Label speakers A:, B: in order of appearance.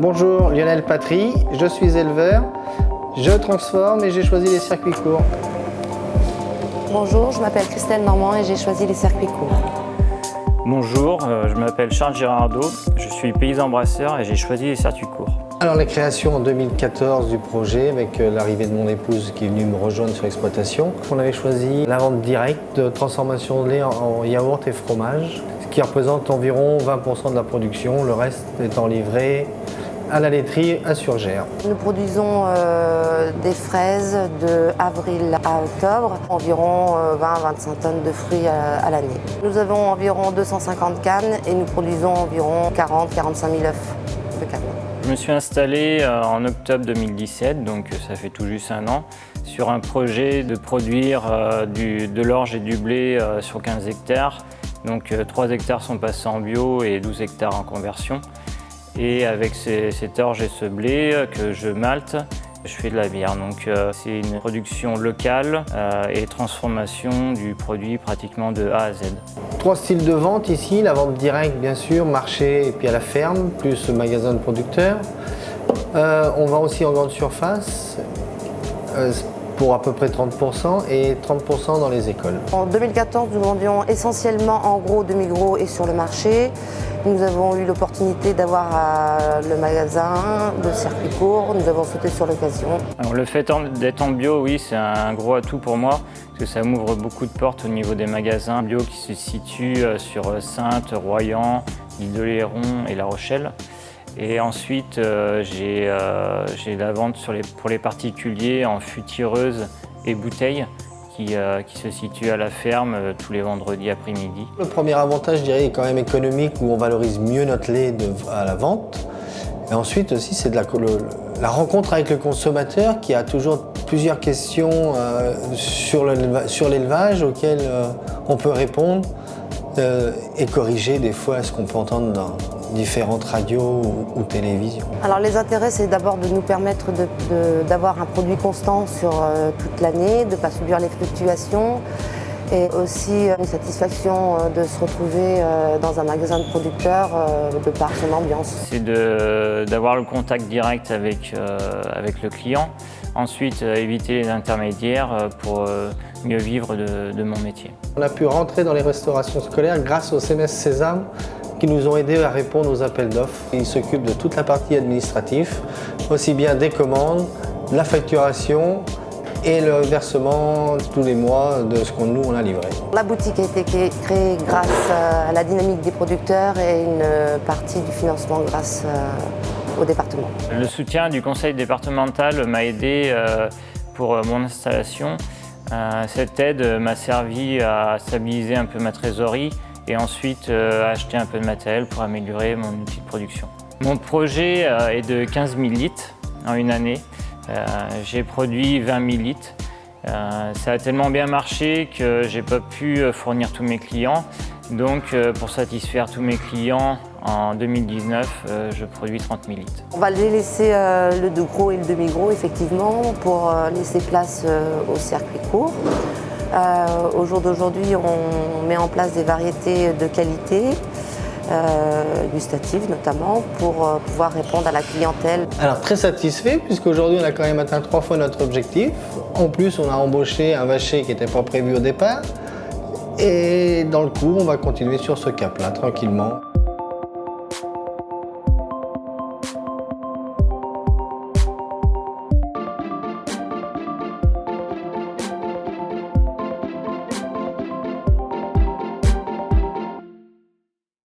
A: Bonjour, Lionel Patry, je suis éleveur, je transforme et j'ai choisi les circuits courts.
B: Bonjour, je m'appelle Christelle Normand et j'ai choisi les circuits courts.
C: Bonjour, je m'appelle Charles Girardot, je suis paysan brasseur et j'ai choisi les circuits courts.
A: Alors la création en 2014 du projet avec l'arrivée de mon épouse qui est venue me rejoindre sur l'exploitation. On avait choisi la vente directe de transformation de lait en yaourt et fromage, ce qui représente environ 20% de la production, le reste étant livré à la laiterie à Surgères.
B: Nous produisons des fraises de avril à octobre, environ 20-25 tonnes de fruits à l'année. Nous avons environ 250 cannes et nous produisons environ 40-45 000 œufs de cannes.
C: Je me suis installé en octobre 2017, donc ça fait tout juste un an, sur un projet de produire de l'orge et du blé sur 15 hectares. Donc 3 hectares sont passés en bio et 12 hectares en conversion. Et avec cette orge et ce blé que je malte, je fais de la bière. Donc c'est une production locale et transformation du produit pratiquement de A à Z.
A: 3 styles de vente ici, la vente directe bien sûr, marché et puis à la ferme, plus magasin de producteurs. On vend aussi en grande surface pour à peu près 30% et 30% dans les écoles. En
B: 2014, nous vendions essentiellement en gros, demi-gros et sur le marché. Nous avons eu l'opportunité d'avoir le magasin de circuit court, nous avons sauté sur l'occasion.
C: Alors le fait d'être en bio, oui, c'est un gros atout pour moi, parce que ça m'ouvre beaucoup de portes au niveau des magasins bio qui se situent sur Saintes, Royan, l'Île-de-Léron et La Rochelle. Et ensuite, j'ai la vente pour les particuliers en fûts tireuses et bouteilles qui se situent à la ferme tous les vendredis après-midi.
A: Le premier avantage, je dirais, est quand même économique, où on valorise mieux notre lait à la vente. Et ensuite aussi, c'est la rencontre avec le consommateur qui a toujours plusieurs questions sur l'élevage auxquelles on peut répondre et corriger des fois ce qu'on peut entendre dans différentes radios ou télévisions.
B: Alors les intérêts, c'est d'abord de nous permettre d'avoir un produit constant sur toute l'année, de ne pas subir les fluctuations et aussi une satisfaction de se retrouver dans un magasin de producteurs de par son ambiance.
C: C'est d'avoir le contact direct avec le client, ensuite éviter les intermédiaires pour mieux vivre de mon métier.
A: On a pu rentrer dans les restaurations scolaires grâce au CMS Sésame qui nous ont aidés à répondre aux appels d'offres. Ils s'occupent de toute la partie administrative, aussi bien des commandes, la facturation et le versement tous les mois de ce qu'on a livré. La
B: boutique a été créée grâce à la dynamique des producteurs et une partie du financement grâce au département.
C: Le soutien du conseil départemental m'a aidé pour mon installation. Cette aide m'a servi à stabiliser un peu ma trésorerie et ensuite acheter un peu de matériel pour améliorer mon outil de production. Mon projet est de 15 000 litres en une année. J'ai produit 20 000 litres. Ça a tellement bien marché que j'ai pas pu fournir tous mes clients. Donc pour satisfaire tous mes clients, en 2019, je produis 30 000 litres.
B: On va laisser le de gros et le demi-gros effectivement pour laisser place au circuit court. Au jour d'aujourd'hui, on met en place des variétés de qualité, gustatives notamment, pour pouvoir répondre à la clientèle.
A: Alors très satisfait, puisqu'aujourd'hui on a quand même atteint 3 fois notre objectif. En plus, on a embauché un vacher qui n'était pas prévu au départ. Et dans le cours, on va continuer sur ce cap-là, tranquillement.